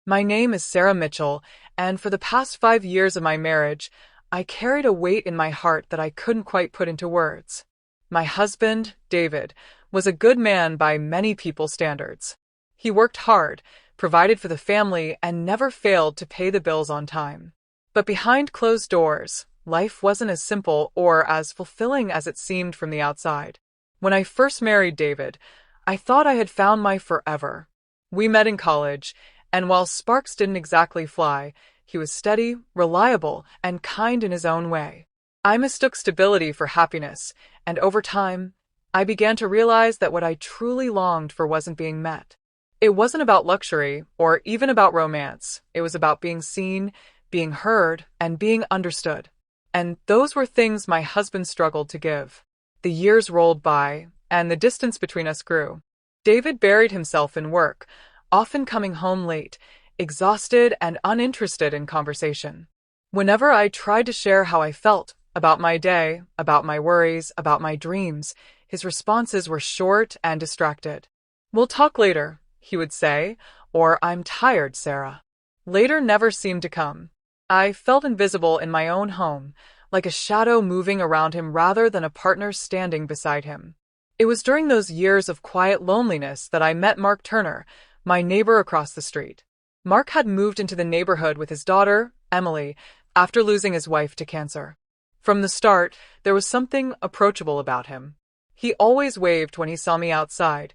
My name is Sarah Mitchell, and for the past 5 years of my marriage, I carried a weight in my heart that I couldn't quite put into words. My husband, David, was a good man by many people's standards. He worked hard, provided for the family, and never failed to pay the bills on time. But behind closed doors, life wasn't as simple or as fulfilling as it seemed from the outside. When I first married David, I thought I had found my forever. We met in college, and while sparks didn't exactly fly, he was steady, reliable, and kind in his own way. I mistook stability for happiness, and over time, I began to realize that what I truly longed for wasn't being met. It wasn't about luxury, or even about romance. It was about being seen, being heard, and being understood. And those were things my husband struggled to give. The years rolled by, and the distance between us grew. David buried himself in work, often coming home late, exhausted and uninterested in conversation. Whenever I tried to share how I felt, about my day, about my worries, about my dreams, his responses were short and distracted. "We'll talk later," he would say, or "I'm tired, Sarah." Later never seemed to come. I felt invisible in my own home, like a shadow moving around him rather than a partner standing beside him. It was during those years of quiet loneliness that I met Mark Turner, my neighbor across the street. Mark had moved into the neighborhood with his daughter, Emily, after losing his wife to cancer. From the start, there was something approachable about him. He always waved when he saw me outside,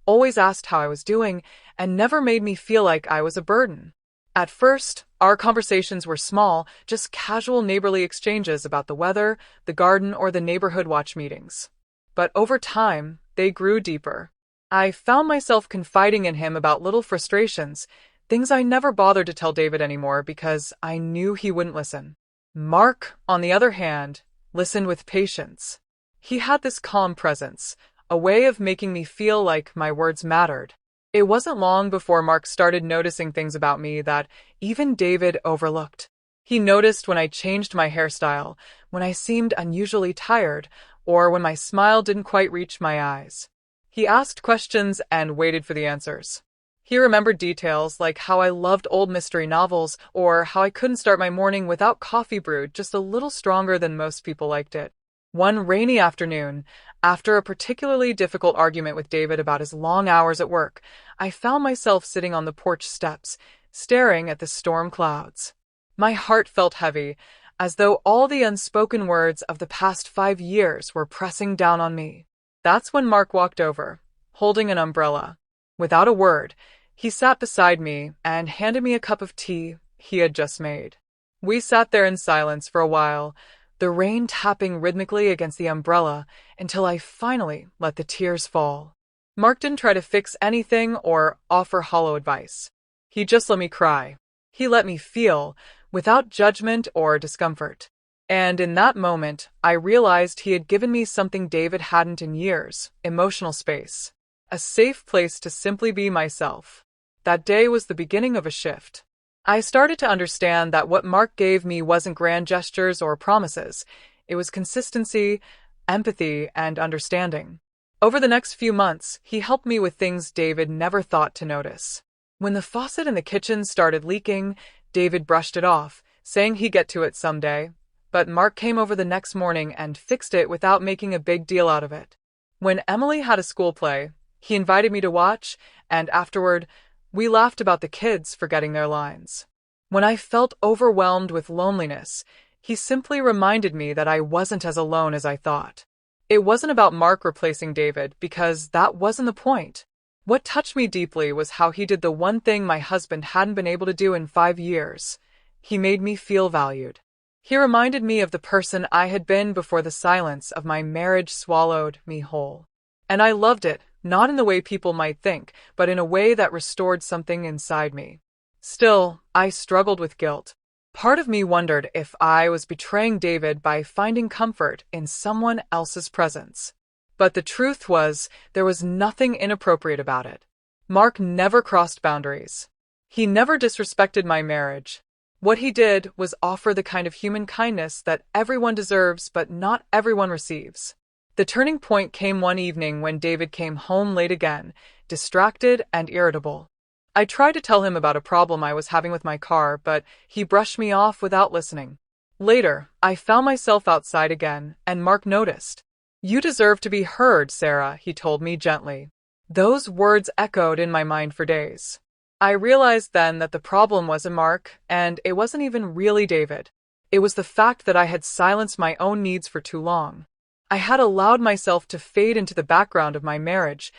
always asked how I was doing, and never made me feel like I was a burden. At first, our conversations were small, just casual neighborly exchanges about the weather, the garden, or the neighborhood watch meetings. But over time, they grew deeper. I found myself confiding in him about little frustrations, things I never bothered to tell David anymore because I knew he wouldn't listen. Mark, on the other hand, listened with patience. He had this calm presence, a way of making me feel like my words mattered. It wasn't long before Mark started noticing things about me that even David overlooked. He noticed when I changed my hairstyle, when I seemed unusually tired, or when my smile didn't quite reach my eyes. He asked questions and waited for the answers. He remembered details like how I loved old mystery novels or how I couldn't start my morning without coffee brewed just a little stronger than most people liked it. One rainy afternoon, after a particularly difficult argument with David about his long hours at work, I found myself sitting on the porch steps, staring at the storm clouds. My heart felt heavy, as though all the unspoken words of the past 5 years were pressing down on me. That's when Mark walked over, holding an umbrella. Without a word, he sat beside me and handed me a cup of tea he had just made. We sat there in silence for a while, the rain tapping rhythmically against the umbrella until I finally let the tears fall. Mark didn't try to fix anything or offer hollow advice. He just let me cry. He let me feel, without judgment or discomfort. And in that moment, I realized he had given me something David hadn't in years: emotional space. A safe place to simply be myself. That day was the beginning of a shift. I started to understand that what Mark gave me wasn't grand gestures or promises. It was consistency, empathy, and understanding. Over the next few months, he helped me with things David never thought to notice. When the faucet in the kitchen started leaking, David brushed it off, saying he'd get to it someday. But Mark came over the next morning and fixed it without making a big deal out of it. When Emily had a school play, he invited me to watch, and afterward, we laughed about the kids forgetting their lines. When I felt overwhelmed with loneliness, he simply reminded me that I wasn't as alone as I thought. It wasn't about Mark replacing David, because that wasn't the point. What touched me deeply was how he did the one thing my husband hadn't been able to do in 5 years. He made me feel valued. He reminded me of the person I had been before the silence of my marriage swallowed me whole. And I loved it, not in the way people might think, but in a way that restored something inside me. Still, I struggled with guilt. Part of me wondered if I was betraying David by finding comfort in someone else's presence. But the truth was, there was nothing inappropriate about it. Mark never crossed boundaries. He never disrespected my marriage. What he did was offer the kind of human kindness that everyone deserves but not everyone receives. The turning point came one evening when David came home late again, distracted and irritable. I tried to tell him about a problem I was having with my car, but he brushed me off without listening. Later, I found myself outside again, and Mark noticed. "You deserve to be heard, Sarah," he told me gently. Those words echoed in my mind for days. I realized then that the problem wasn't Mark, and it wasn't even really David. It was the fact that I had silenced my own needs for too long. I had allowed myself to fade into the background of my marriage,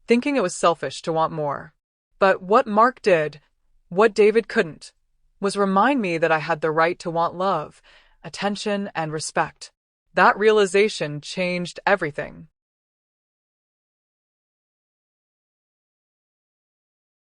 thinking it was selfish to want more. But what Mark did, what David couldn't, was remind me that I had the right to want love, attention, and respect. That realization changed everything.